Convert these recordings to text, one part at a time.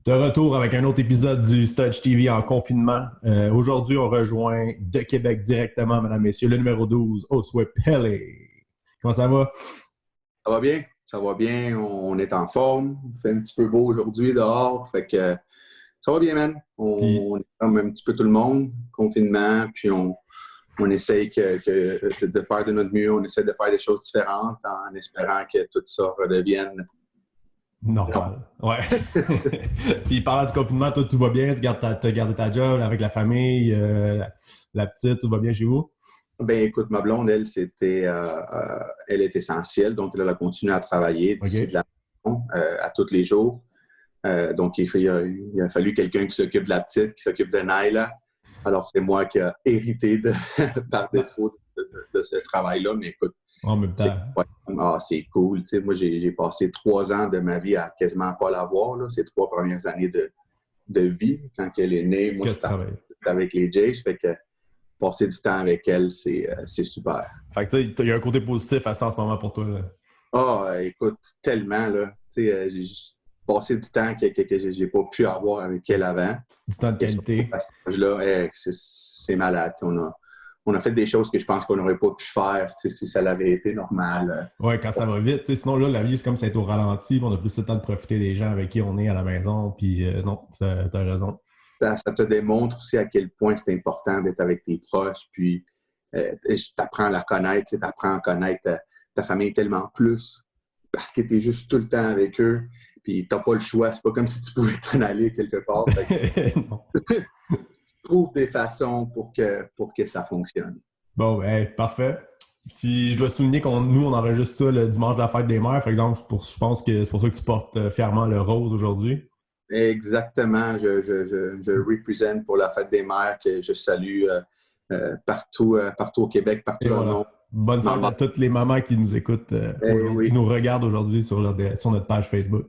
De retour avec un autre épisode du Studge TV en confinement. Aujourd'hui, on rejoint de Québec directement, mesdames, messieurs, le numéro 12, Oswey Pele. Comment ça va? Ça va bien, ça va bien. On est en forme. Il fait un petit peu beau aujourd'hui dehors. Fait que ça va bien, man. Puis, On est comme un petit peu tout le monde, confinement, puis on essaye de faire de notre mieux. On essaie de faire des choses différentes en espérant que tout ça redevienne. Non. normal. Ouais. Puis, parlant du confinement, toi, tout va bien? Tu as gardé ta job avec la famille, la petite, tout va bien chez vous? Ben écoute, ma blonde, elle est essentielle. Donc, elle a continué à travailler d'ici de OK. la maison à tous les jours. Donc, il a fallu quelqu'un qui s'occupe de la petite, qui s'occupe de Naila. Alors, c'est moi qui ai hérité par défaut de ce travail-là. Mais écoute, En même c'est temps, c'est cool. Tu sais, moi, j'ai passé 3 ans de ma vie à quasiment pas la voir, là, ces 3 premières années de vie. Quand elle est née, moi, que je tu suis parti travailles. avec les Jays. Fait que passer du temps avec elle, c'est super. Fait que, tu sais, il y a un côté positif à ça en ce moment pour toi, là. Écoute, tellement, là. Tu sais, j'ai juste passé du temps que j'ai pas pu avoir avec elle avant. Du temps de Et surtout qualité. à cet âge-là, c'est malade. On a fait des choses que je pense qu'on n'aurait pas pu faire si ça l'avait été normal. Ouais, quand ça va vite. Tu sais, sinon, là, la vie, c'est comme si c'était au ralenti. Puis on a plus le temps de profiter des gens avec qui on est à la maison. Puis non, t'as raison. Ça te démontre aussi à quel point c'est important d'être avec tes proches. Puis, tu apprends à la connaître. Tu apprends à connaître ta famille tellement plus parce que tu es juste tout le temps avec eux. Puis, tu n'as pas le choix. C'est pas comme si tu pouvais t'en aller quelque part. Fait Non. que tu trouves des façons pour que ça fonctionne. Bon, ben, parfait. Puis je dois souligner nous, on enregistre ça le dimanche de la fête des mères. Par exemple, je pense que c'est pour ça que tu portes fièrement le rose aujourd'hui. Exactement. Je représente pour la fête des mères que je salue partout au Québec, partout Et dans le monde. voilà. Bonne fête Maman, à toutes les mamans qui nous écoutent aujourd'hui, qui oui. nous regardent aujourd'hui sur notre page Facebook.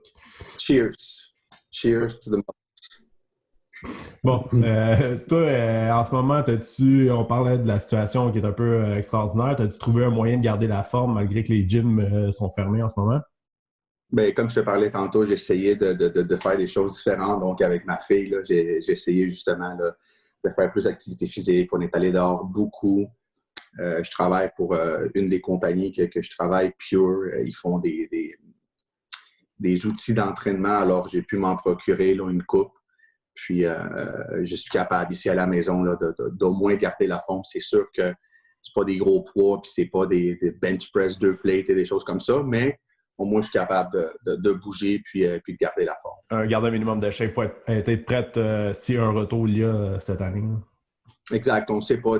Cheers. Cheers to the Bon, toi, en ce moment, on parlait de la situation qui est un peu extraordinaire. As-tu trouvé un moyen de garder la forme malgré que les gyms sont fermés en ce moment? Ben, comme je te parlais tantôt, j'ai essayé de faire des choses différentes. Donc, avec ma fille, là, j'ai essayé justement là, de faire plus d'activité physique. On est allé dehors beaucoup. Je travaille pour une des compagnies que je travaille, Pure. Ils font des outils d'entraînement. Alors, j'ai pu m'en procurer là, une coupe. Puis, je suis capable ici à la maison là, d'au moins garder la forme. C'est sûr que c'est pas des gros poids, puis c'est pas des bench press 2 plates et des choses comme ça, mais au moins, je suis capable de bouger puis de garder la forme. Garder un minimum de shape pour être prête si un retour il y a cette année. Exact. On ne sait pas.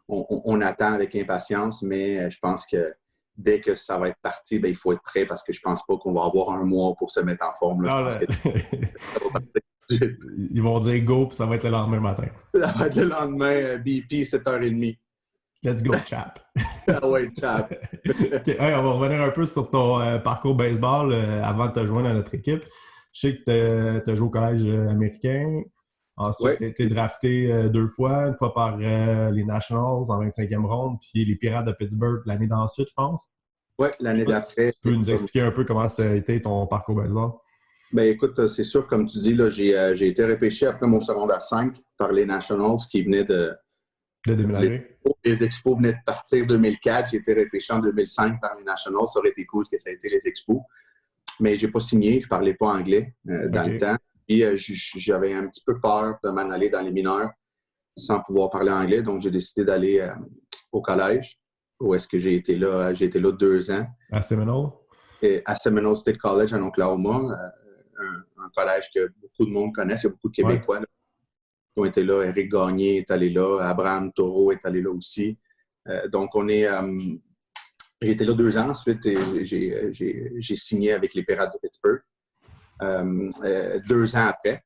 On attend avec impatience, mais je pense que dès que ça va être parti, ben, il faut être prêt parce que je ne pense pas qu'on va avoir un mois pour se mettre en forme. Là. Je Non, pense que ça va partir tout de suite. ils vont dire go, puis ça va être le lendemain matin. Ça va être le lendemain, BP, 7h30. Let's go, chap. Ah ouais, chap. Okay. Hey, on va revenir un peu sur ton parcours baseball avant de te joindre à notre équipe. Je sais que tu as joué au collège américain. Ensuite, Oui, tu as été drafté 2 fois, une fois par les Nationals en 25e ronde, puis les Pirates de Pittsburgh l'année d'ensuite, je pense. ouais, l'année d'après. Tu peux nous expliquer un peu comment ça a été ton parcours baseball? Ben, écoute, c'est sûr, comme tu dis, là, j'ai été repêché après mon secondaire 5 par les Nationals qui venaient De Les déménager? les Expos venaient de partir en 2004. J'ai été repêché en 2005 par les Nationals. Ça aurait été cool que ça ait été les Expos. Mais je n'ai pas signé. Je ne parlais pas anglais dans le OK. temps. Puis j'avais un petit peu peur de m'en aller dans les mineurs sans pouvoir parler anglais. Donc, j'ai décidé d'aller au collège où est-ce que j'ai été là 2 ans. À Seminole? Et à Seminole State College en Oklahoma, un collège que beaucoup de monde connaît. Il y a beaucoup de Ouais. Québécois là, qui ont été là. Éric Gagné est allé là. Abraham Taureau est allé là aussi. Donc, j'ai été là 2 ans. Ensuite, j'ai signé avec les Pirates de Pittsburgh 2 ans après.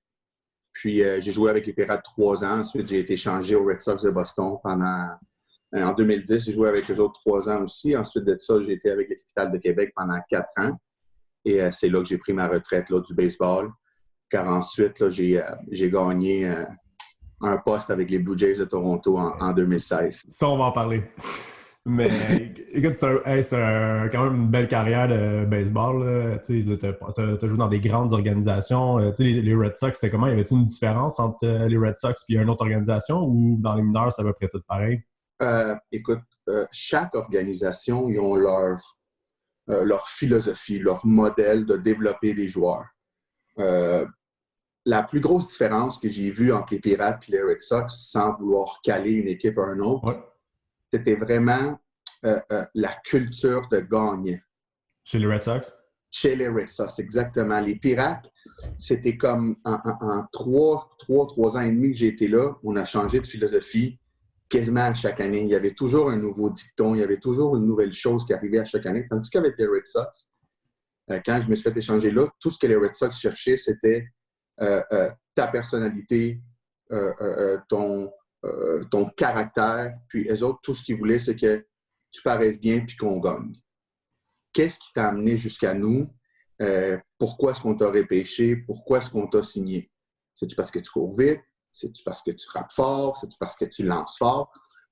Puis, j'ai joué avec les Pirates 3 ans. Ensuite, j'ai été échangé aux Red Sox de Boston en 2010. J'ai joué avec eux autres 3 ans aussi. Ensuite de ça, j'ai été avec les Capitals de Québec pendant 4 ans. Et c'est là que j'ai pris ma retraite là, du baseball. Car ensuite, là, j'ai gagné un poste avec les Blue Jays de Toronto en 2016. Ça, on va en parler. Mais écoute, quand même une belle carrière de baseball. Tu as joué dans des grandes organisations. Les Red Sox, c'était comment? Y avait-il une différence entre les Red Sox et une autre organisation ou dans les mineurs, c'est à peu près tout pareil? Écoute, chaque organisation, ils ont leur philosophie, leur modèle de développer des joueurs. La plus grosse différence que j'ai vue entre les Pirates et les Red Sox, sans vouloir caler une équipe à un autre, c'était vraiment la culture de gagner. Chez les Red Sox? Chez les Red Sox, exactement. Les Pirates, c'était comme en 3 ans et demi que j'ai été là, on a changé de philosophie quasiment à chaque année. Il y avait toujours un nouveau dicton, il y avait toujours une nouvelle chose qui arrivait à chaque année. Tandis qu'avec les Red Sox, quand je me suis fait échanger là, tout ce que les Red Sox cherchaient, c'était ta personnalité, ton caractère, puis eux autres, tout ce qu'ils voulaient, c'est que tu paraisses bien puis qu'on gagne. Qu'est-ce qui t'a amené jusqu'à nous? Pourquoi est-ce qu'on t'a repêché? Pourquoi est-ce qu'on t'a signé? C'est-tu parce que tu cours vite? C'est-tu parce que tu frappes fort? C'est-tu parce que tu lances fort?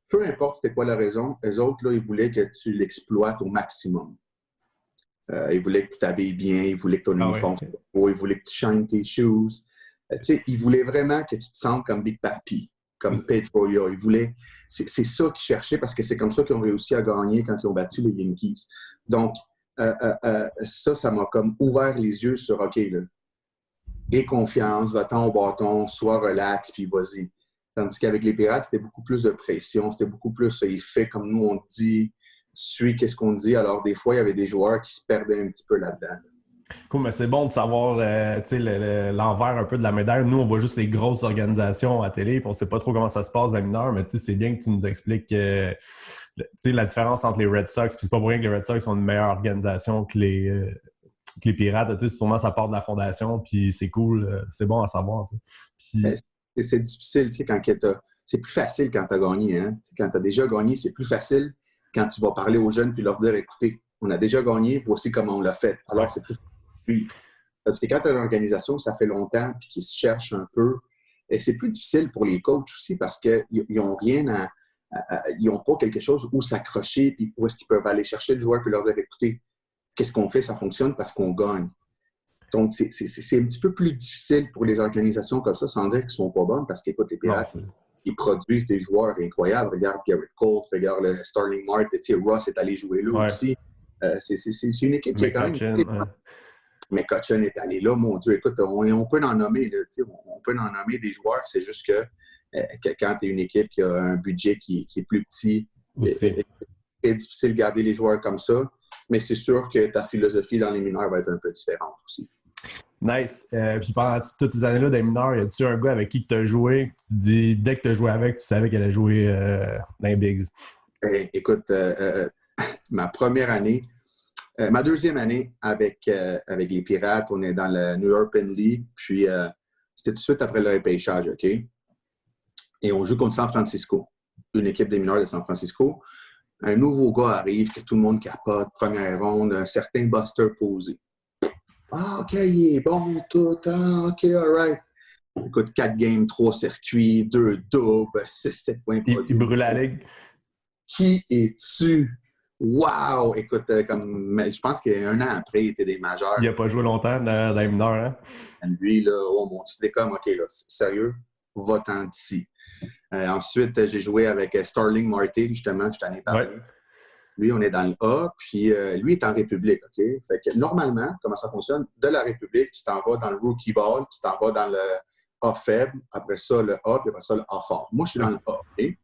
Peu importe c'était quoi la raison, eux autres, là, ils voulaient que tu l'exploites au maximum. Ils voulaient que tu t'habilles bien, ils voulaient que ton uniforme soit beau, ils voulaient que tu shines tes shoes. Ils voulaient vraiment que tu te sentes comme Big Papi, comme Pedro. C'est ça qu'ils cherchaient parce que c'est comme ça qu'ils ont réussi à gagner quand ils ont battu les Yankees. Donc, ça m'a comme ouvert les yeux sur OK, là, aie confiance, va-t'en au bâton, sois relax, puis vas-y. Tandis qu'avec les Pirates, c'était beaucoup plus de pression, c'était beaucoup plus il fait comme nous on dit, suis qu'est-ce qu'on dit. Alors, des fois, il y avait des joueurs qui se perdaient un petit peu là-dedans. Cool, mais c'est bon de savoir l'envers un peu de la médaille. Nous, on voit juste les grosses organisations à télé, puis on ne sait pas trop comment ça se passe dans les mineurs, mais c'est bien que tu nous expliques la différence entre les Red Sox, puis c'est pas pour rien que les Red Sox sont une meilleure organisation que les Pirates. Sûrement, ça part de la fondation, puis c'est cool, c'est bon à savoir. Puis... C'est difficile, c'est plus facile quand tu as gagné. Hein? Quand tu as déjà gagné, c'est plus facile quand tu vas parler aux jeunes puis leur dire, écoutez, on a déjà gagné, voici comment on l'a fait. Alors, c'est plus facile. Parce que quand tu as une organisation, ça fait longtemps puis qu'ils se cherchent un peu, et c'est plus difficile pour les coachs aussi parce qu'ils n'ont rien ils n'ont pas quelque chose où s'accrocher puis où est-ce qu'ils peuvent aller chercher le joueur puis leur dire, écoutez, qu'est-ce qu'on fait, ça fonctionne parce qu'on gagne. Donc, c'est un petit peu plus difficile pour les organisations comme ça, sans dire qu'ils ne sont pas bonnes, parce qu'écoute, les Pirates, ils produisent des joueurs incroyables. Regarde Garrett Cole, regarde le Starling Mart, Ross est allé jouer là aussi. C'est une équipe qui est quand même... McCutchen est allé là, mon Dieu. Écoute, on peut en nommer, là, on peut en nommer des joueurs. C'est juste que quand tu es une équipe qui a un budget qui est plus petit, c'est difficile de garder les joueurs comme ça. Mais c'est sûr que ta philosophie dans les mineurs va être un peu différente aussi. Nice. Puis pendant toutes ces années-là des mineurs, y a-tu un gars avec qui tu as joué, dès que tu as joué avec, tu savais qu'elle allait jouer dans les Bigs? Écoute, ma première année, ma deuxième année avec les Pirates, on est dans le New York Penn League, puis c'était tout de suite après le repêchage, OK? Et on joue contre San Francisco, une équipe des mineurs de San Francisco. Un nouveau gars arrive, que tout le monde capote, première ronde, un certain Buster Posey. Ah, OK, il est bon, tout. Ah, OK, all right. Écoute, 4 games, 3 circuits, 2 doubles, 6-7 points. Il brûle la ligue. Qui es-tu? Wow! Écoute, je pense qu'un an après, il était des majeurs. Il n'a pas joué longtemps dans les mineurs, hein? Lui, là, oh mon Dieu, c'était comme, OK, là, sérieux, va-t'en d'ici. Ensuite, j'ai joué avec Starling Marte, justement, je t'en ai parlé. Ouais. Lui, on est dans le A, puis lui est en République, OK? Fait que normalement, comment ça fonctionne? De la République, tu t'en vas dans le Rookie Ball, tu t'en vas dans le A faible, après ça, le A, puis après ça, le A fort. Moi, je suis dans le A, OK? Ouais.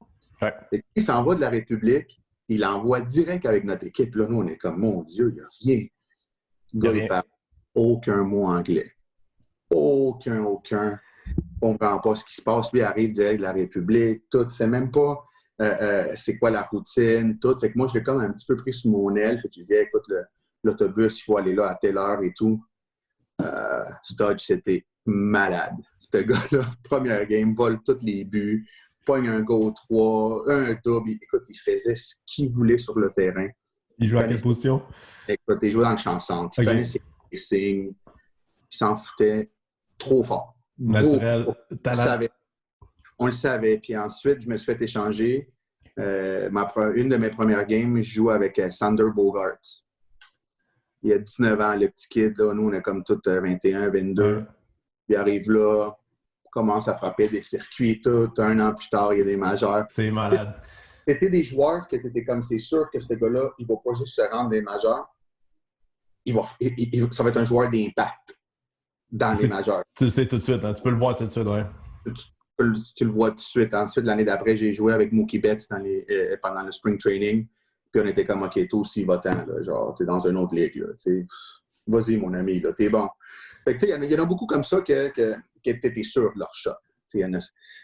Fait que il s'en va de la République, il envoie direct avec notre équipe. Là, nous, on est comme, mon Dieu, il n'y a rien. Le gars, il parle aucun mot anglais. Aucun. On ne comprend pas ce qui se passe. Lui, il arrive direct de la République, tout. C'est même pas c'est quoi la routine, tout. Fait que moi, je l'ai comme un petit peu pris sous mon aile. Fait que je dis, écoute, l'autobus, il faut aller là à telle heure et tout. Studge, c'était malade. Ce gars-là, première game, vole tous les buts, pogne un go 3, un double. Écoute, il faisait ce qu'il voulait sur le terrain. Il jouait à quelle position? Écoute, il jouait dans le champ centre. Il connaissait ses signes. Il s'en foutait trop fort. Naturel. On le savait. Puis ensuite, je me suis fait échanger Une de mes premières games, je joue avec Sander Bogaerts. Il y a 19 ans, le petit kid. Là, nous, on est comme tous 21, 22. Ouais. Il arrive là, commence à frapper des circuits et tout. Un an plus tard, il y a des majeurs. C'est malade. C'était des joueurs que tu étais comme, c'est sûr que ce gars-là, il ne va pas juste se rendre des majeurs. Ça va être un joueur d'impact dans les majeurs. Tu le sais tout de suite, hein? Tu peux le voir tout de suite, ouais. Tu le vois tout de suite. Ensuite, l'année d'après, j'ai joué avec Mookie Betts pendant le spring training. Puis on était comme, OK, toi aussi, va-t'en. Genre, t'es dans une autre ligue. Là, vas-y, mon ami, là, t'es bon. Fait que, il y en a beaucoup comme ça que t'étais sûr de leur shot. Il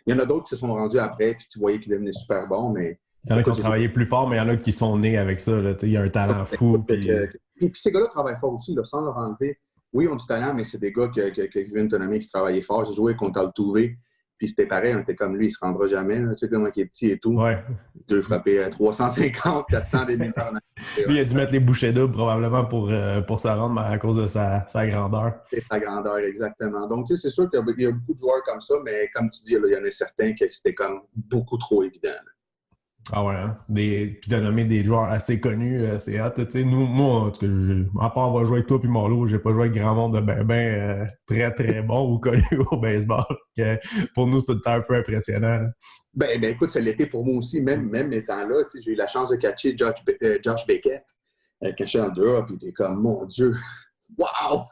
y en a d'autres qui se sont rendus après, puis tu voyais qu'ils devenaient super bons, mais... Il y en a qui ont travaillé plus fort, mais il y en a qui sont nés avec ça. Il y a un talent fou. Puis ces gars-là travaillent fort aussi, là, sans leur enlever. Oui, ils ont du talent, mais c'est des gars que je viens de te nommer qui travaillaient fort. J'ai joué contre Altuve, puis c'était pareil, on était comme lui, il se rendra jamais. Là, tu sais comment il est petit et tout. Ouais. Je vais frapper 350, 400 des mineurs. Lui, il a dû mettre les bouchées doubles probablement pour se rendre à cause de sa grandeur. C'est sa grandeur, exactement. Donc, tu sais, c'est sûr qu'il y a beaucoup de joueurs comme ça, mais comme tu dis, là, il y en a certains que c'était comme beaucoup trop évident. Là. Ah ouais, hein? Puis de nommer des joueurs assez connus, c'est hot. Moi, en tout cas, à part avoir joué avec toi puis Marlo, j'ai pas joué avec grand monde de très, très bon ou connu au baseball. Pour nous, c'est tout le temps un peu impressionnant. Là. Ben, écoute, ça l'était pour moi aussi, même étant là. J'ai eu la chance de catcher Josh Beckett quand j'étais en dehors, puis t'es comme, mon Dieu, wow!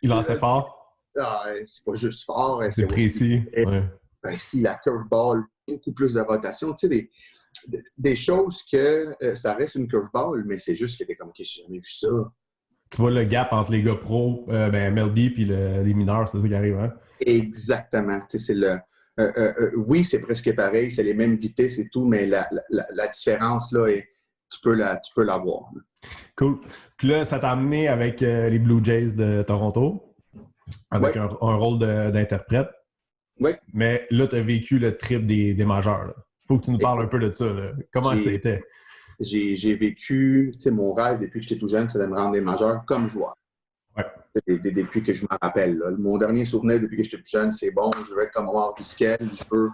Il lançait fort. C'est pas juste fort. C'est précis. Ouais. Précis, la curveball, beaucoup plus de rotation. Tu sais, des choses que ça reste une curveball, mais c'est juste que t'es comme, OK, j'ai jamais vu ça. Tu vois le gap entre les gars pros, MLB et les mineurs, c'est ça qui arrive, hein? Exactement. Tu sais, c'est le... oui, c'est presque pareil, c'est les mêmes vitesses et tout, mais la différence, là, tu peux la voir. Cool. Puis là, ça t'a amené avec les Blue Jays de Toronto, avec un rôle d'interprète. Oui. Mais là, tu as vécu le trip des majeurs. Il faut que tu nous parles un peu de ça. Là. Comment c'était? J'ai vécu, tu sais, mon rêve depuis que j'étais tout jeune, c'est de me rendre des majeurs comme joueur. Ouais. Depuis que je me rappelle. Là. Mon dernier souvenir depuis que j'étais plus jeune, c'est bon, je veux être comme Omar Vizquel, je veux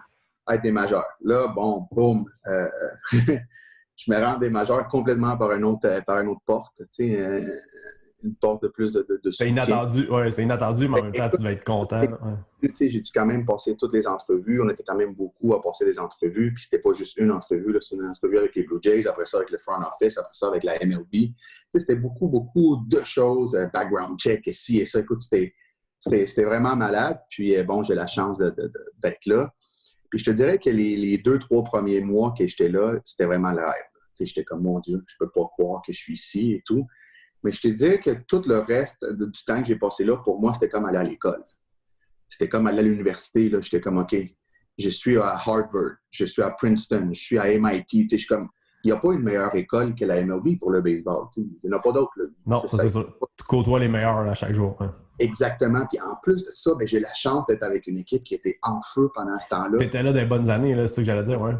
être des majeurs. Là, bon, boum, je me rends des majeurs complètement par une autre porte, tu sais, une porte de plus de c'est soutien. C'est inattendu, mais en même temps, tu vas être content. Tu sais, j'ai dû quand même passer toutes les entrevues. On était quand même beaucoup à passer des entrevues, puis c'était pas juste une entrevue, c'est une entrevue avec les Blue Jays, après ça avec le front office, après ça avec la MLB. Tu sais, c'était beaucoup, beaucoup de choses, background check, et ci et ça. Écoute, c'était vraiment malade. Puis bon, j'ai la chance d'être là. Puis je te dirais que les 2-3 premiers mois que j'étais là, c'était vraiment le rêve. Tu sais, j'étais comme, mon Dieu, je peux pas croire que je suis ici et tout. Mais je te dirais que tout le reste du temps que j'ai passé là, pour moi, c'était comme aller à l'école. C'était comme aller à l'université. Là. J'étais comme, OK, je suis à Harvard, je suis à Princeton, je suis à MIT. Je suis comme, il n'y a pas une meilleure école que la MLB pour le baseball. Il n'y en a pas d'autres. Non, c'est ça. Tu côtoies les meilleurs à chaque jour. Hein. Exactement. Puis en plus de ça, j'ai la chance d'être avec une équipe qui était en feu pendant ce temps-là. Tu étais là des bonnes années, là, c'est ça que j'allais dire, ouais.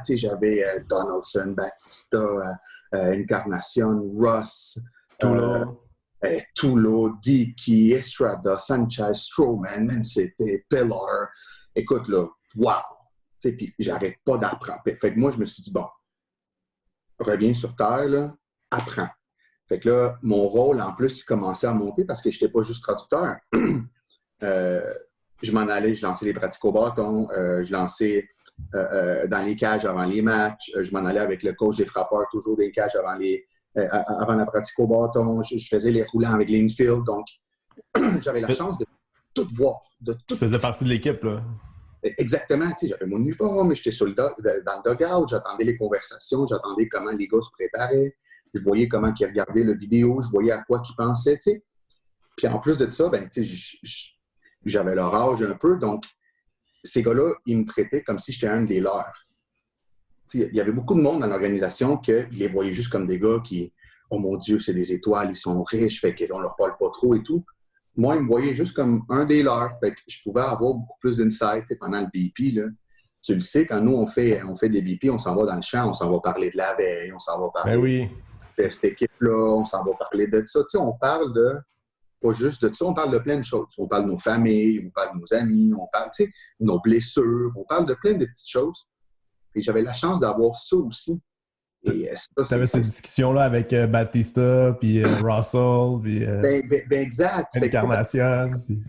J'avais Donaldson, Batista, Encarnacion, Ross, Tulo, Dickey, Estrada, Sanchez, Stroman, c'était Pillar. Écoute, là, wow! Puis j'arrête pas d'apprendre. Fait que moi, je me suis dit, bon, reviens sur Terre, là, apprends. Fait que là, mon rôle, en plus, il commençait à monter parce que je n'étais pas juste traducteur. Je m'en allais, je lançais les pratiques au bâton, je lançais dans les cages avant les matchs, je m'en allais avec le coach des frappeurs, toujours des cages avant la pratique au bâton, je faisais les roulants avec l'infield, donc j'avais la chance de tout voir. Tu faisais partie de l'équipe, là. Exactement, j'avais mon uniforme, j'étais dans le dugout, j'attendais les conversations, j'attendais comment les gars se préparaient, je voyais comment ils regardaient la vidéo, je voyais à quoi ils pensaient, tu sais. Puis en plus de ça, j'avais leur âge un peu, donc ces gars-là, ils me traitaient comme si j'étais un des leurs. Il y avait beaucoup de monde dans l'organisation qui les voyait juste comme des gars qui, oh mon Dieu, c'est des étoiles, ils sont riches, fait qu'on leur parle pas trop et tout. Moi, ils me voyaient juste comme un des leurs, fait que je pouvais avoir beaucoup plus d'insight pendant le BP. Là. Tu le sais, quand nous, on fait des BP, on s'en va dans le champ, on s'en va parler de la veille, on s'en va parler de cette équipe-là, on s'en va parler de ça. On parle pas juste de ça, on parle de plein de choses. On parle de nos familles, on parle de nos amis, on parle de nos blessures, on parle de plein de petites choses. Et j'avais la chance d'avoir ça aussi. Et tu avais ces discussions-là avec Batista, puis Russell, puis exact. Encarnacion. Tu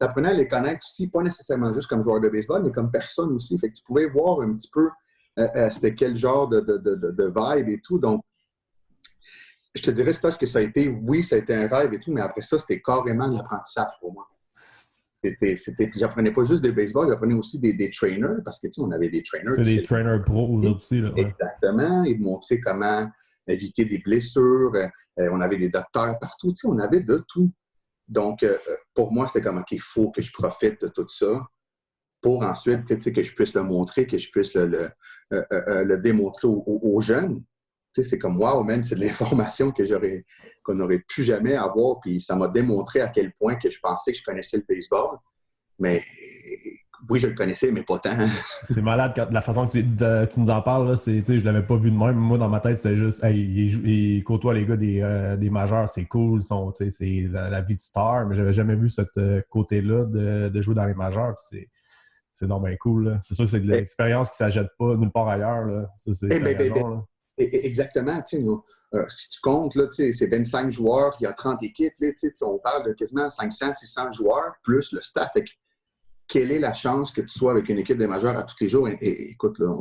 apprenais à les connaître aussi, pas nécessairement juste comme joueur de baseball, mais comme personne aussi. Fait que tu pouvais voir un petit peu c'était quel genre de vibe et tout. Donc, je te dirais, c'est que ça a été un rêve et tout, mais après ça, c'était carrément de l'apprentissage pour moi. J'apprenais pas juste des baseball, j'apprenais aussi des trainers, parce que, tu sais, on avait des trainers. C'est des trainers pros aussi, là. Ouais. Exactement, et de montrer comment éviter des blessures. On avait des docteurs partout, tu sais, on avait de tout. Donc, pour moi, c'était comme, OK, il faut que je profite de tout ça pour ensuite, tu sais, que je puisse le montrer, que je puisse le démontrer aux jeunes. Tu sais, c'est comme, wow, man, c'est de l'information qu'on n'aurait plus jamais à avoir. Puis ça m'a démontré à quel point que je pensais que je connaissais le baseball. Mais oui, je le connaissais, mais pas tant. C'est malade la façon que tu nous en parles. Là, c'est, je l'avais pas vu de même. Moi, dans ma tête, c'était juste, hey, il côtoie les gars des majeurs, c'est cool, c'est la vie de star. Mais j'avais jamais vu ce côté-là de jouer dans les majeurs. C'est donc bien cool. Là. C'est sûr que c'est de l'expérience qui ne s'achète pas nulle part ailleurs. Là. Ça, c'est raison, exactement. Si tu comptes, là, c'est 25 joueurs, il y a 30 équipes. Là, on parle de quasiment 500, 600 joueurs, plus le staff. Quelle est la chance que tu sois avec une équipe des majeurs à tous les jours? Et écoute, là,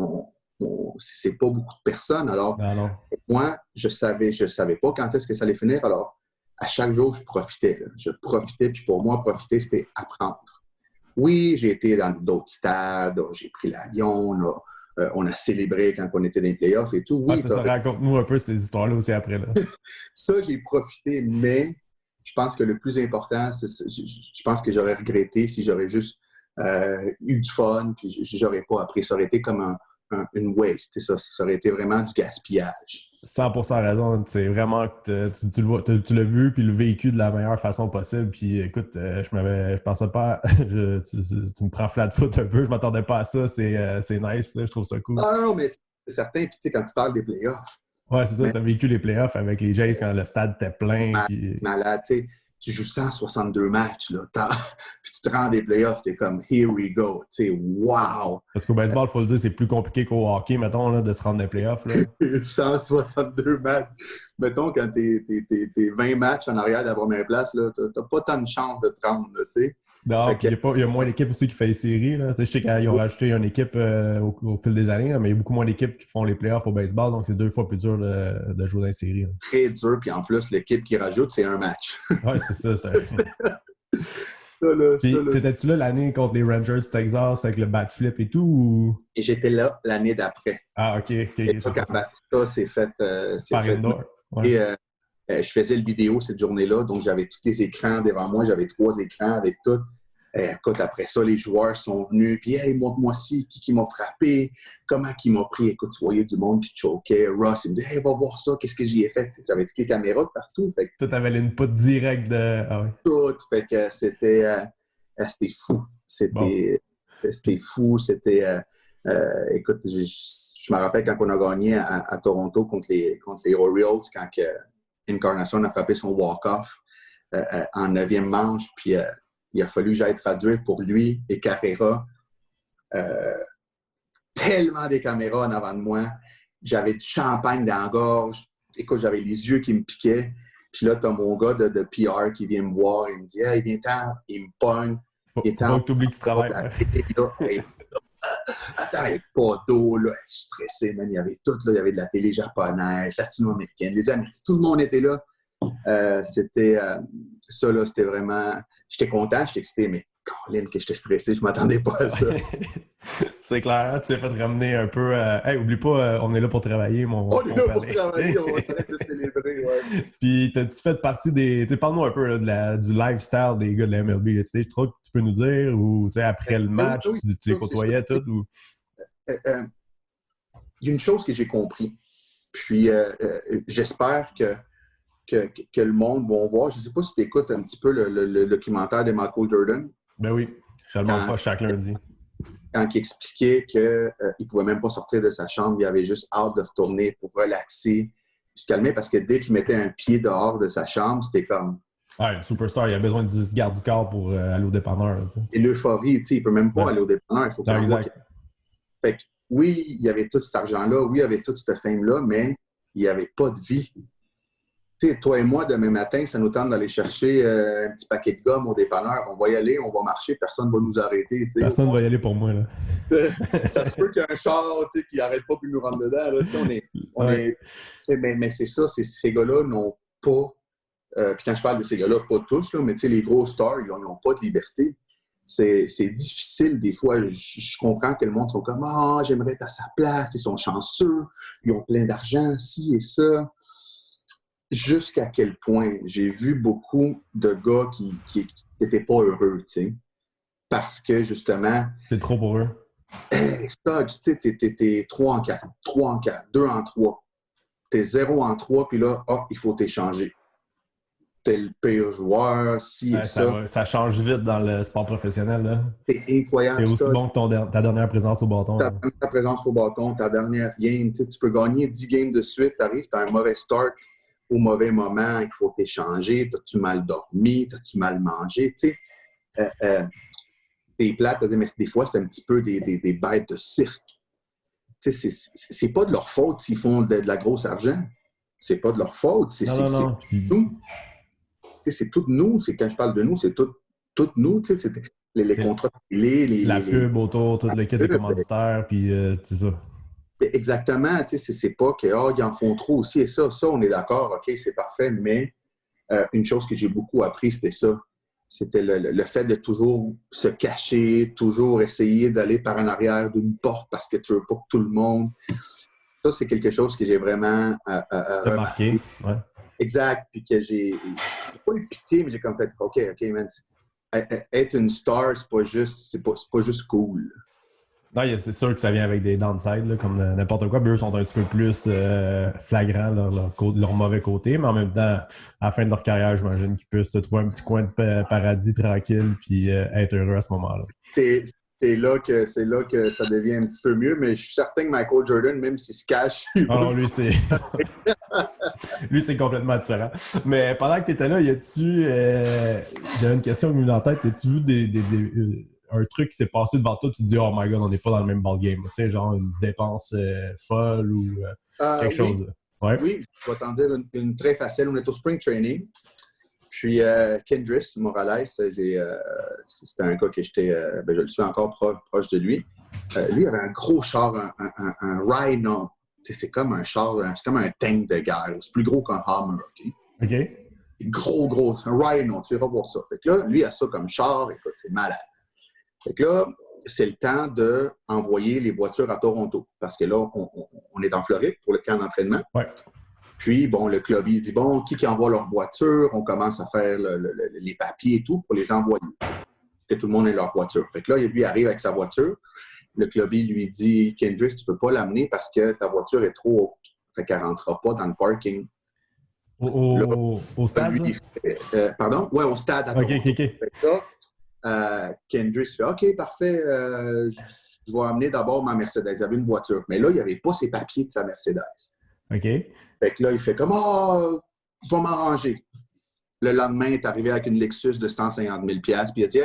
c'est pas beaucoup de personnes. Alors, non. Moi, je savais pas quand est-ce que ça allait finir. Alors, à chaque jour, je profitais. Là. Je profitais. Puis pour moi, profiter, c'était apprendre. Oui, j'ai été dans d'autres stades, j'ai pris l'avion, on a célébré quand on était dans les playoffs et tout. Oui, ça, raconte-nous un peu ces histoires-là aussi après. Là. Ça, j'ai profité, mais je pense que le plus important, je pense que j'aurais regretté si j'aurais juste eu du fun, puis j'aurais pas appris. Ça aurait été comme une waste. Ça aurait été vraiment du gaspillage. 100% raison. C'est vraiment que tu l'as vu puis le vécu de la meilleure façon possible. Puis écoute, je pensais pas. Tu me prends flat foot un peu. Je m'attendais pas à ça. C'est nice. Je trouve ça cool. Ah non, mais c'est certain. Puis tu sais, quand tu parles des playoffs. Ouais, c'est ça. Tu as vécu les playoffs avec les Jays quand le stade était plein. Malade, tu sais. Tu joues 162 matchs, là, puis tu te rends des playoffs, t'es comme « here we go », tu sais, wow! Parce qu'au baseball, il faut le dire, c'est plus compliqué qu'au hockey, mettons, là, de se rendre des playoffs. Là. 162 matchs. Mettons, quand t'es 20 matchs en arrière de la première place, là, t'as pas tant de chance de te rendre, tu sais. Non, puis il y a moins d'équipes aussi qui font les séries. Là. Je sais qu'ils ont rajouté une équipe au fil des années, là, mais il y a beaucoup moins d'équipes qui font les playoffs au baseball, donc c'est 2 fois plus dur de jouer dans les séries. Là. Très dur, puis en plus, l'équipe qui rajoute, c'est un match. Oui, c'est ça. T'étais-tu là l'année contre les Rangers du Texas avec le bat flip et tout? Ou... Et j'étais là l'année d'après. Ah, OK. Et ça, quand Batista s'est fait... par indoor. Ouais. Et je faisais le vidéo cette journée-là, donc j'avais tous les écrans devant moi. J'avais 3 écrans avec tout. Écoute, après ça, les joueurs sont venus, puis « Hey, montre-moi ci, qui m'a frappé, comment qui m'a pris. » Écoute, tu voyais du monde qui choquait. Ross, il me dit « Hey, va voir ça, qu'est-ce que j'y ai fait. » J'avais toutes les caméras partout. Fait que, tout avait l'input direct de... Ah, ouais. Tout. Fait que c'était fou. C'était fou. C'était... écoute, je me rappelle quand on a gagné à Toronto contre les Orioles, quand Encarnacion a frappé son walk-off en 9e manche, puis... il a fallu que j'aille traduire pour lui et Carrera. Tellement des caméras en avant de moi. J'avais du champagne dans la gorge. Écoute, j'avais les yeux qui me piquaient. Puis là, t'as mon gars de PR qui vient me voir. Il me dit « Hey, viens-t'en. » Il me pogne. Faut pas que t'oublies que tu travailles. Attends, il n'y a pas d'eau. Là. Je suis stressé, man. Il y avait tout. Là. Il y avait de la télé japonaise, latino-américaine, les Américains. Tout le monde était là. Ça, là, c'était vraiment... J'étais content, j'étais excité, mais Colin, que j'étais stressé, je m'attendais pas à ça. C'est clair, hein? Tu t'es fait ramener un peu... Hey, oublie pas, on est là pour travailler, mon... On est là pour travailler, on va se célébrer, ouais. Puis, t'as-tu fait partie des... Parle-nous un peu là, du lifestyle des gars de la MLB. Tu crois que tu peux nous dire, ou après le match, tu les côtoyais tout, ou... Il y a une chose que j'ai compris, puis j'espère que le monde va voir. Je ne sais pas si tu écoutes un petit peu le documentaire de Michael Jordan. Ben oui, je ne le demande pas chaque lundi. Quand il expliquait qu'il ne pouvait même pas sortir de sa chambre, il avait juste hâte de retourner pour relaxer, puis se calmer, parce que dès qu'il mettait un pied dehors de sa chambre, c'était comme... Ouais, le superstar, il a besoin de 10 gardes du corps pour aller au dépanneur. Et l'euphorie, il ne peut même pas aller au dépanneur. Il faut exact. Fait que oui, il y avait tout cet argent-là, oui, il y avait toute cette fame-là, mais il n'y avait pas de vie. Tu sais, toi et moi, demain matin, ça nous tente d'aller chercher un petit paquet de gomme au dépanneur. On va y aller, on va marcher, personne ne va nous arrêter. Tu sais. Personne ne va y aller pour moi, là. Ça se peut qu'il y ait un char qui n'arrête pas puis nous rentre dedans. Là. Ouais. Mais c'est ça, ces gars-là n'ont pas. Puis quand je parle de ces gars-là, pas tous, là, mais les gros stars, ils n'ont pas de liberté. C'est difficile des fois. Je comprends que le monde sont comme ah, j'aimerais être à sa place, ils sont chanceux, ils ont plein d'argent, ci et ça. Jusqu'à quel point j'ai vu beaucoup de gars qui n'étaient pas heureux, tu sais. Parce que justement. C'est trop pour eux. Hey, Stodge, tu sais, t'es 3 en 4, 3 en 4, 2 en 3. T'es 0 en 3, puis là, il faut t'échanger. T'es le pire joueur, ci et ça. Ça change vite dans le sport professionnel, là. C'est incroyable. C'est aussi bon que ta dernière présence au bâton. Ta présence au bâton, ta dernière game. Tu peux gagner 10 games de suite, t'arrives, t'as un mauvais start au mauvais moment, il faut t'échanger. T'as-tu mal dormi? T'as-tu mal mangé? Tu sais, t'es plate, mais des fois, c'est un petit peu des bêtes de cirque. Tu sais, c'est pas de leur faute s'ils font de la grosse argent. C'est pas de leur faute. C'est nous. C'est tout nous. Quand je parle de nous, c'est tout nous. Tu sais, les contrats télé, la pub autour, tout le kit de commanditaires, puis c'est ça. Exactement. Tu sais, c'est pas qu'ils en font trop aussi et ça. Ça, on est d'accord, OK, c'est parfait, mais une chose que j'ai beaucoup appris, c'était ça. C'était le fait de toujours se cacher, toujours essayer d'aller par en arrière d'une porte parce que tu veux pas que tout le monde... Ça, c'est quelque chose que j'ai vraiment remarqué. Ouais. Exact. Puis que j'ai pas eu pitié, mais j'ai comme fait OK, man. Être une star, c'est pas juste cool. Non, c'est sûr que ça vient avec des downsides, là, comme n'importe quoi. Puis eux sont un petit peu plus flagrants, leur mauvais côté, mais en même temps, à la fin de leur carrière, j'imagine qu'ils peuvent se trouver un petit coin de paradis tranquille puis être heureux à ce moment-là. C'est là que ça devient un petit peu mieux, mais je suis certain que Michael Jordan, même s'il se cache... Alors lui, c'est... lui, c'est complètement différent. Mais pendant que tu étais là, j'avais une question qui me venait en tête. As-tu vu un truc qui s'est passé devant toi, tu te dis « Oh my God, on n'est pas dans le même ballgame. » Tu sais, genre une dépense folle ou quelque chose. Ouais. Oui, je vais t'en dire une très facile. On est au spring training. Puis Kendris Morales, c'était un gars que je le suis encore proche de lui. Lui avait un gros char, un Rhino. C'est comme un char, c'est comme un tank de guerre. C'est plus gros qu'un Hummer. OK. Gros, un Rhino, tu iras voir ça. Fait que là, lui a ça comme char, écoute, c'est malade. Fait que là, c'est le temps d'envoyer les voitures à Toronto. Parce que là, on est en Floride pour le camp d'entraînement. Ouais. Puis, bon, le club, il dit, bon, qui envoie leur voiture? On commence à faire les papiers et tout pour les envoyer. Que tout le monde ait leur voiture. Fait que là, lui arrive avec sa voiture. Le club, lui dit, Kendrick, tu peux pas l'amener parce que ta voiture est trop haute. Fait qu'elle rentrera pas dans le parking. Au stade? Lui, pardon? Ouais, au stade. À OK. Fait que ça, Kendrick fait, OK, parfait, je vais amener d'abord ma Mercedes. Il avait une voiture. Mais là, il n'y avait pas ses papiers de sa Mercedes. OK. Fait que là, il fait comme je vais m'arranger. Le lendemain, il est arrivé avec une Lexus de 150 000 $. Puis il a dit,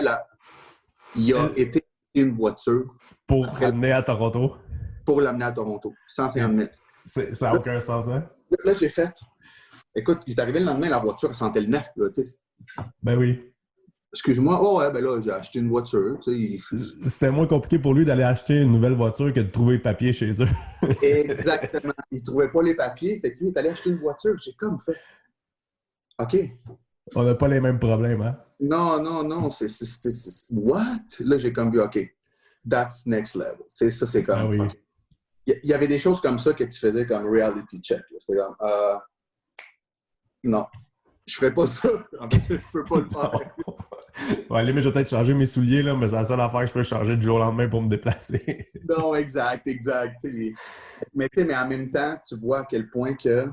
il a été une voiture. Pour l'amener à Toronto. Pour l'amener à Toronto. 150 000. Ça n'a aucun sens, hein? Là, j'ai fait. Écoute, il est arrivé le lendemain, la voiture, elle sentait le neuf. Là, ben oui. Excuse-moi, ben là, j'ai acheté une voiture. C'était moins compliqué pour lui d'aller acheter une nouvelle voiture que de trouver les papiers chez eux. Exactement. Il ne trouvait pas les papiers. Fait que lui, il est allé acheter une voiture. J'ai comme fait. OK. On n'a pas les mêmes problèmes, hein? Non. C'est what? Là, j'ai comme vu, OK. That's next level. Ça, c'est comme. Ah oui. Okay. Il y avait des choses comme ça que tu faisais comme reality check. C'était comme. Non. Je fais pas ça. En fait, je peux pas le faire. Ouais, mais je vais peut-être changer mes souliers, là, mais c'est la seule affaire que je peux changer du jour au lendemain pour me déplacer. Non, exact. Mais en même temps, tu vois à quel point que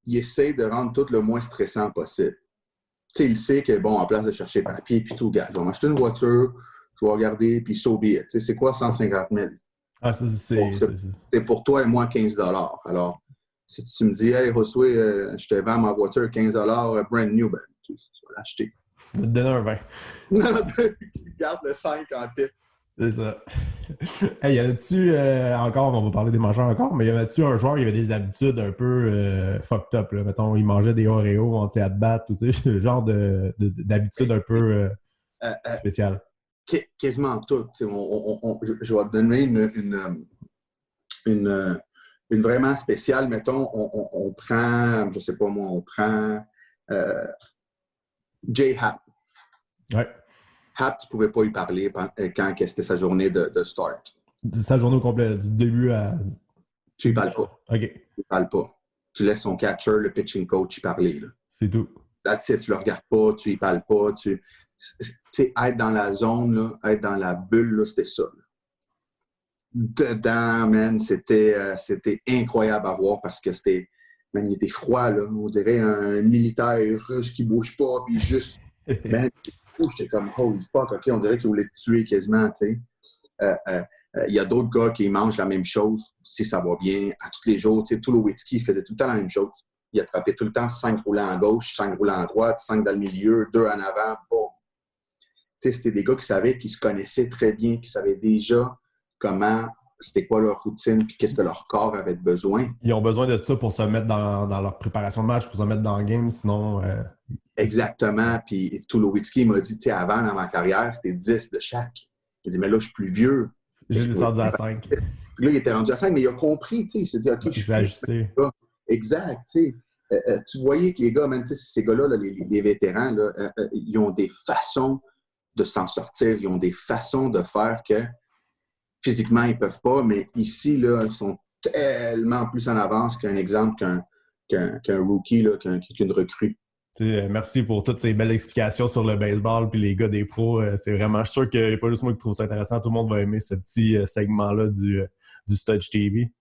il essaie de rendre tout le moins stressant possible. Il sait que, bon, en place de chercher papier puis tout, gars, je vais m'acheter une voiture, je vais regarder, puis so be it. C'est quoi 150 000? Ah, ça, c'est pour toi et moi 15 $. Alors, si tu me dis, hey, Josué, je te vends ma voiture 15 $ brand new, ben, tu vas l'acheter. Je vais te donner un 20. Garde le 5 en tête. C'est ça. Hey, y avait-tu, encore, on va parler des mangeurs encore, mais y avait-tu un joueur qui avait des habitudes un peu fucked up, là? Mettons, il mangeait des Oreos anti-at-bat, ou tu sais, ce genre d'habitude un peu Euh, euh, spéciale. Quasiment tout. Je vais te donner une, une vraiment spéciale. Mettons, on prend, je sais pas moi, on prend euh, Jay Happ. Ouais. Happ, tu pouvais pas y parler quand c'était sa journée de start. Sa journée au complet, du début à. Tu y parles pas. OK. Tu y parles pas. Tu laisses son catcher, le pitching coach, y parler. Là. C'est tout. That's it, tu le regardes pas, tu y parles pas. Tu sais, être dans la zone, là, être dans la bulle, là, c'était ça. Là. Dedans, man, c'était incroyable à voir parce que c'était, man, il était froid, là. On dirait un militaire russe qui bouge pas, puis juste, man, j'étais comme, holy fuck, OK, on dirait qu'il voulait te tuer quasiment, tu sais. Il y a d'autres gars qui mangent la même chose, si ça va bien, à tous les jours. Tu sais, Tulowitzki faisait tout le temps la même chose. Il attrapait tout le temps 5 roulants à gauche, 5 roulants à droite, 5 dans le milieu, 2 en avant, boum. Tu sais, c'était des gars qui savaient, qui se connaissaient très bien, qui savaient déjà comment, c'était quoi leur routine, puis qu'est-ce que leur corps avait besoin. Ils ont besoin de ça pour se mettre dans leur préparation de match, pour se mettre dans le game, sinon. Exactement. Puis Tulowitzki m'a dit, tu sais, avant, dans ma carrière, c'était 10 de chaque. Il dit, mais là, je suis plus vieux. J'ai descendu à 5. Puis là, il était rendu à 5, mais il a compris, tu sais, il s'est dit, OK, je Il suis s'est ajusté. exact, tu sais. Tu voyais que les gars, même, ces gars-là, là, les vétérans, là, ils ont des façons de s'en sortir, ils ont des façons de faire que physiquement, ils ne peuvent pas, mais ici, là, ils sont tellement plus en avance qu'un exemple qu'un rookie, là, qu'une recrue. Merci pour toutes ces belles explications sur le baseball puis les gars des pros. C'est vraiment, je suis sûr qu'il n'y a pas juste moi qui trouve ça intéressant. Tout le monde va aimer ce petit segment-là du Studge TV.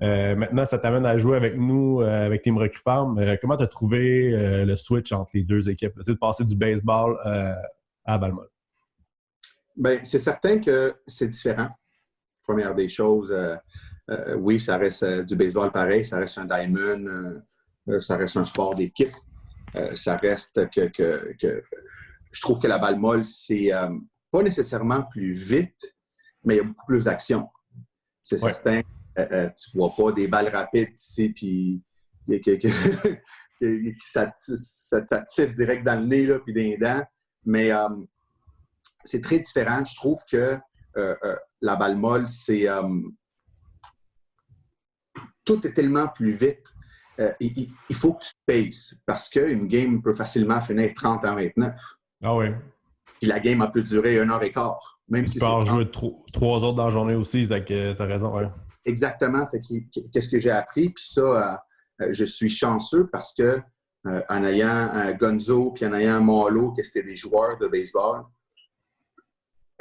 Maintenant, ça t'amène à jouer avec nous, avec Team Recrue Farm. Comment tu as trouvé le switch entre les deux équipes? Tu sais, de passer du baseball à Balmol. Bien, c'est certain que c'est différent. Première des choses, oui, ça reste du baseball pareil, ça reste un diamond, ça reste un sport d'équipe. Ça reste que je trouve que la balle molle, c'est pas nécessairement plus vite, mais il y a beaucoup plus d'action. C'est certain, tu vois pas des balles rapides ici, puis ça tire direct dans le nez, là, puis dans les dents. Mais c'est très différent. Je trouve que la balle molle, c'est tout est tellement plus vite. Il faut que tu te paces parce qu'une game peut facilement finir 30 à 29. Ah oui. Puis la game a pu durer 1h15. Même tu si peux en jouer 3 autres dans la journée aussi, donc tu as raison. Ouais. Exactement. Qu'est-ce que j'ai appris? Puis ça, je suis chanceux parce que en ayant Gonzo puis en ayant Malo, que c'était des joueurs de baseball,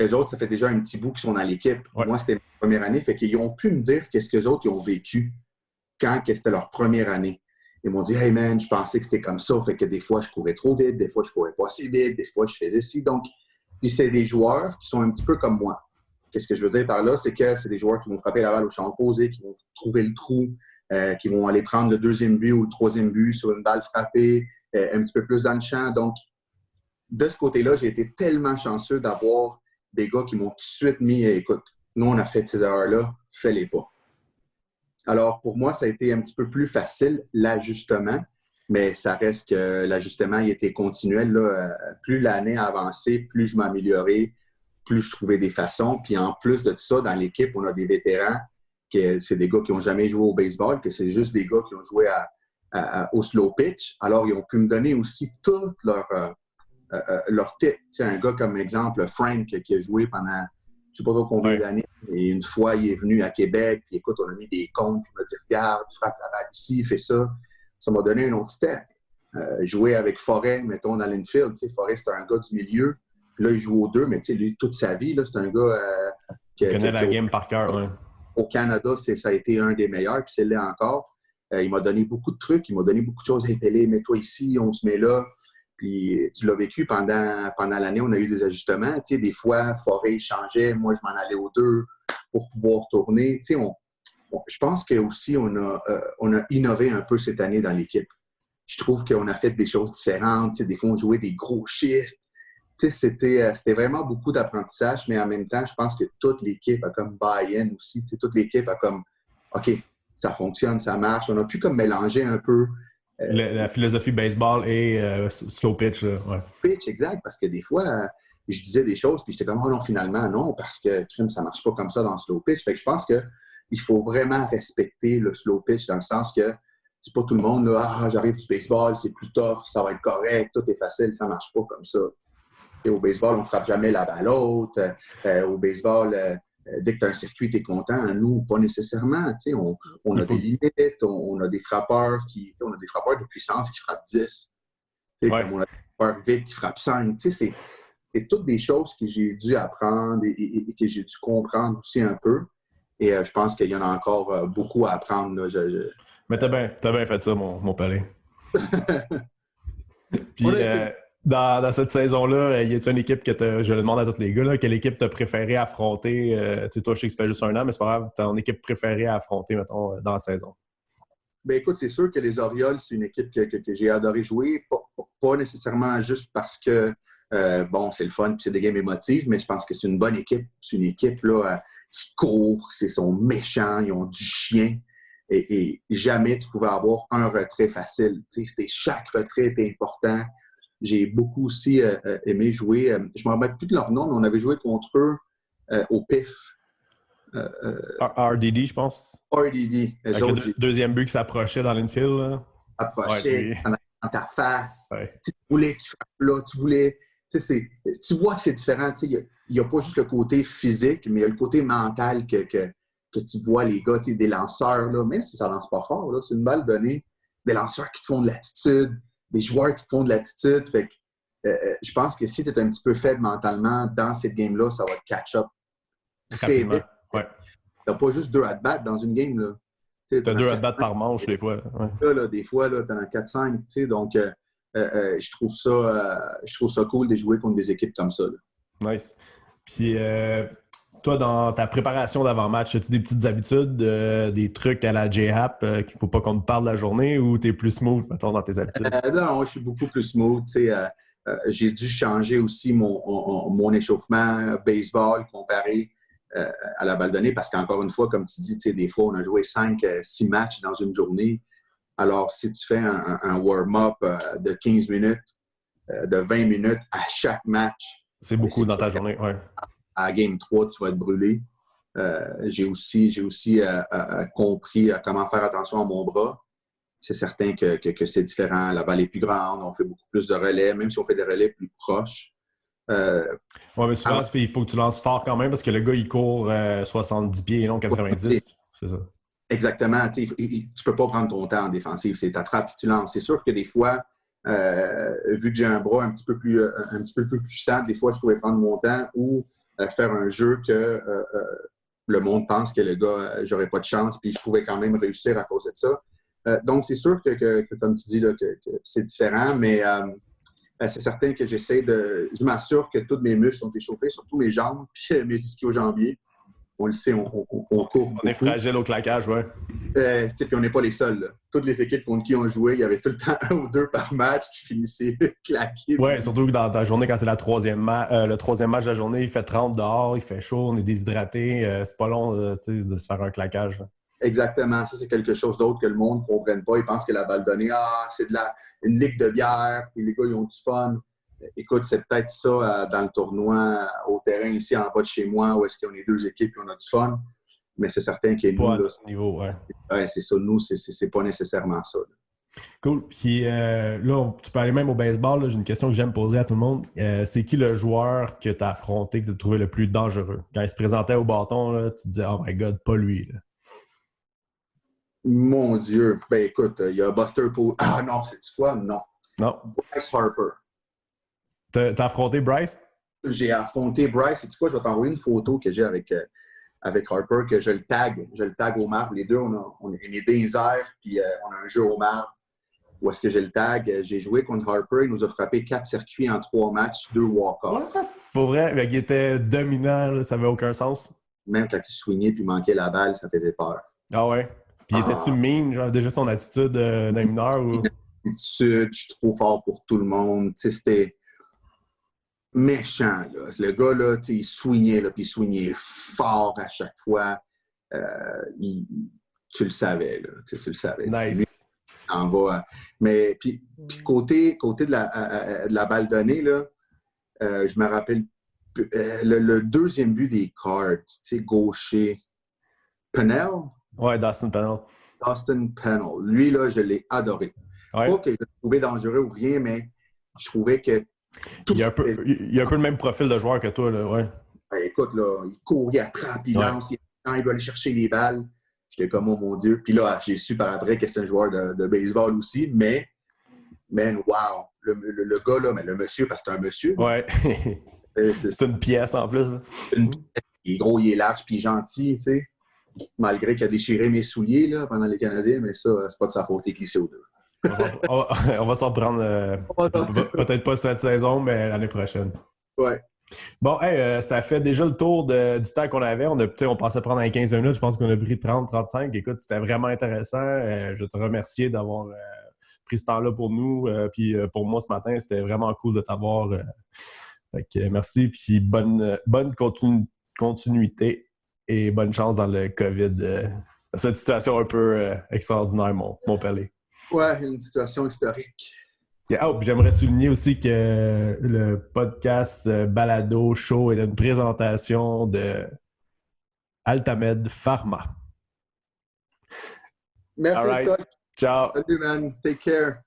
eux autres, ça fait déjà un petit bout qu'ils sont dans l'équipe. Ouais. Moi, c'était ma première année. Fait qu'ils ont pu me dire qu'est-ce qu'eux autres ils ont vécu quand c'était leur première année. Ils m'ont dit, hey man, je pensais que c'était comme ça. Fait que des fois, je courais trop vite, des fois, je courais pas assez vite, des fois, je faisais ci. Donc, puis c'est des joueurs qui sont un petit peu comme moi. Qu'est-ce que je veux dire par là? C'est que c'est des joueurs qui vont frapper la balle au champ opposé, qui vont trouver le trou, qui vont aller prendre le deuxième but ou le troisième but sur une balle frappée, un petit peu plus dans le champ. Donc, de ce côté-là, j'ai été tellement chanceux d'avoir des gars qui m'ont tout de suite mis, écoute, nous, on a fait ces erreurs-là, fais-les pas. Alors, pour moi, ça a été un petit peu plus facile, l'ajustement, mais ça reste que l'ajustement, il était continuel. Là. Plus l'année avançait, plus je m'améliorais, plus je trouvais des façons. Puis en plus de tout ça, dans l'équipe, on a des vétérans, c'est des gars qui n'ont jamais joué au baseball, que c'est juste des gars qui ont joué au slow pitch. Alors, ils ont pu me donner aussi toute leur tête. Tu sais, un gars comme exemple, Frank, qui a joué pendant je ne sais pas trop combien d'années. Et une fois, il est venu à Québec, puis écoute, on a mis des comptes, puis il m'a dit, regarde, frappe la balle ici, fais ça. Ça m'a donné un autre step. Jouer avec Forêt, mettons, dans l'infield. Tu sais, Forêt, c'est un gars du milieu. Puis là, il joue aux deux, mais tu sais, lui, toute sa vie, là, c'est un gars qui connaît la game par cœur. Ouais. Au Canada, ça a été un des meilleurs, puis c'est là encore. Il m'a donné beaucoup de trucs, il m'a donné beaucoup de choses. Hey, Pelé, mets-toi ici, on se met là. Puis tu l'as vécu pendant l'année, on a eu des ajustements. Tu sais, des fois, Forêt changeait, moi je m'en allais aux deux pour pouvoir tourner. Tu sais, je pense qu'aussi on a innové un peu cette année dans l'équipe. Je trouve qu'on a fait des choses différentes. Tu sais, des fois, on jouait des gros shifts. c'était vraiment beaucoup d'apprentissage, mais en même temps, je pense que toute l'équipe a comme buy-in aussi. Toute l'équipe a comme, OK, ça fonctionne, ça marche. On a pu comme mélanger un peu La philosophie baseball et slow pitch, là, ouais. pitch, exact, parce que des fois, je disais des choses, puis j'étais comme, oh non, finalement, non, parce que, crime, ça marche pas comme ça dans le slow pitch. Fait que je pense qu'il faut vraiment respecter le slow pitch dans le sens que c'est pas tout le monde, là, j'arrive du baseball, c'est plus tough, ça va être correct, tout est facile, ça marche pas comme ça. Au baseball, on ne frappe jamais la balle haute. Au baseball, dès que tu as un circuit, tu es content. Nous, pas nécessairement. On a des limites, on a des frappeurs on a des frappeurs de puissance qui frappent 10. Ouais. Comme on a des frappeurs vite qui frappent 5. C'est toutes des choses que j'ai dû apprendre et que j'ai dû comprendre aussi un peu. Et je pense qu'il y en a encore beaucoup à apprendre. Là. Mais t'as bien fait ça, mon palais. Puis, dans cette saison-là, y a-t-il une équipe que je le demande à tous les gars, là, quelle équipe t'as préféré affronter? Toi, je sais que ça fait juste 1 an, mais c'est pas grave, ton équipe préférée à affronter, mettons, dans la saison? Ben écoute, c'est sûr que les Orioles, c'est une équipe que j'ai adoré jouer. Pas nécessairement juste parce que, c'est le fun et c'est des games émotives, mais je pense que c'est une bonne équipe. C'est une équipe là, qui court, sont méchants, ils ont du chien. Et jamais tu pouvais avoir un retrait facile. Chaque retrait était important. J'ai beaucoup aussi aimé jouer. Je ne me rappelle plus de leur nom, mais on avait joué contre eux au PIF. RDD, je pense. RDD. Avec le deuxième but qui s'approchait dans l'infield. Approchait dans ta face. Ouais. Tu voulais qu'il frappe là. Tu vois que c'est différent. Il n'y a pas juste le côté physique, mais il y a le côté mental que tu vois les gars, des lanceurs, là, même si ça ne lance pas fort, là, c'est une balle donnée. Des lanceurs qui te font de l'attitude, des joueurs qui te font de l'attitude. Fait que je pense que si tu es un petit peu faible mentalement dans cette game-là, ça va te catch-up très vite. Ouais. Tu n'as pas juste 2 at-bats dans une game. Là. Tu as 2 at-bats par manche, des fois. Ouais. Là, des fois, tu en as 4-5. Donc, je trouve ça cool de jouer contre des équipes comme ça. Là. Nice. Puis, toi, dans ta préparation d'avant-match, as-tu des petites habitudes, des trucs à la J-Hap qu'il ne faut pas qu'on te parle de la journée ou tu es plus smooth, mettons, dans tes habitudes? Non, je suis beaucoup plus smooth. J'ai dû changer aussi mon échauffement baseball comparé à la balle donnée parce qu'encore une fois, comme tu dis, des fois, on a joué 5-6 matchs dans une journée. Alors, si tu fais un warm-up de 15 minutes, de 20 minutes à chaque match... C'est beaucoup dans ta journée, oui. À Game 3, tu vas être brûlé. J'ai aussi compris comment faire attention à mon bras. C'est certain que c'est différent. La balle est plus grande, on fait beaucoup plus de relais, même si on fait des relais plus proches. Oui, mais souvent, il faut que tu lances fort quand même parce que le gars, il court 70 pieds et non 90. C'est ça. Exactement. Tu ne peux pas prendre ton temps en défensive. C'est t'attrapes et tu lances. C'est sûr que des fois, vu que j'ai un bras un petit peu plus puissant, des fois, je pouvais prendre mon temps ou faire un jeu que le monde pense que le gars, j'aurais pas de chance, puis je pouvais quand même réussir à cause de ça. Donc, c'est sûr que comme tu dis, là, que c'est différent, mais c'est certain que je m'assure que tous mes muscles sont échauffés, surtout mes jambes, puis mes ischio-jambiers. On le sait, on court. On est fragile au claquage, oui. Puis on n'est pas les seuls. Là. Toutes les équipes contre qui on jouait, il y avait tout le temps 1 ou 2 par match qui finissaient claqués. Oui, surtout que dans ta journée, quand c'est le troisième match de la journée, il fait 30 dehors, il fait chaud, on est déshydraté. C'est pas long de se faire un claquage. Là. Exactement. Ça, c'est quelque chose d'autre que le monde ne comprenne pas. Ils pensent que la balle donnée, c'est une ligue de bière, puis les gars, ils ont du fun. Écoute, c'est peut-être ça dans le tournoi, au terrain ici en bas de chez moi, où est-ce qu'on est 2 équipes et on a du fun. Mais c'est certain que nous, là, ce niveau, c'est ça. Nous, c'est pas nécessairement ça. Là. Cool. Puis là, tu peux aller même au baseball. Là, j'ai une question que j'aime poser à tout le monde. C'est qui le joueur que tu as affronté, que tu as trouvé le plus dangereux? Quand il se présentait au bâton, là, tu te disais, oh my God, pas lui. Là. Mon Dieu. Ben écoute, il y a Buster Poole. Ah non, c'est-tu quoi? Non. Bryce Harper. T'as affronté Bryce? J'ai affronté Bryce. C'est quoi? Je vais t'envoyer une photo que j'ai avec Harper, que je le tag. Je le tag au marbre. Les deux, on est des airs, puis on a un jeu au marbre. Où est-ce que j'ai le tag? J'ai joué contre Harper. Il nous a frappé 4 circuits en 3 matchs, 2 walk-offs. Pour vrai, il était dominant, là, ça n'avait aucun sens. Même quand il swingait puis manquait la balle, ça faisait peur. Ah ouais? Puis était-tu mean, genre déjà son attitude d'un mineur? Ou... Attitude, je suis trop fort pour tout le monde. Tu sais, c'était... méchant, là. Le gars, là, il swingait, là, puis il swingait fort à chaque fois. Tu le savais, là. Tu le savais. Lui, Nice. en va. Mais puis côté de la balle donnée, là, je me rappelle le deuxième but des Cards, tu sais, gaucher. Pennell? Ouais, Dustin Pennell. Dustin Pennell. Lui, là, je l'ai adoré. Ouais. Pas que je le trouvais dangereux ou rien, mais je trouvais que il a un peu le même profil de joueur que toi, là, ouais. Ben, écoute, là, il court, il attrape, il lance, il va aller chercher les balles. J'étais comme, oh mon Dieu. Puis là, j'ai su par après que c'était un joueur de baseball aussi, mais, man, wow! Le gars, là, mais le monsieur, parce que c'est un monsieur. Ouais. C'est une pièce en plus. Il est gros, il est large, puis il est gentil, tu sais. Malgré qu'il a déchiré mes souliers là, pendant les Canadiens, mais ça, c'est pas de sa faute, il est glissé aux deux. On va s'en prendre peut-être pas cette saison, mais l'année prochaine. Ouais. Bon, hey, ça fait déjà le tour du temps qu'on avait. On pensait prendre un 15 minutes. Je pense qu'on a pris 30-35. Écoute, c'était vraiment intéressant. Je te remercie d'avoir pris ce temps-là pour nous. Puis pour moi, ce matin, c'était vraiment cool de t'avoir. Fait que merci. Puis bonne continuité et bonne chance dans le COVID. Cette situation un peu extraordinaire, mon Pelé. Ouais, une situation historique. Oh, j'aimerais souligner aussi que le podcast Balado Show est une présentation de Altamed Pharma. Merci, All right. Scott. Ciao. Salut, man. Take care.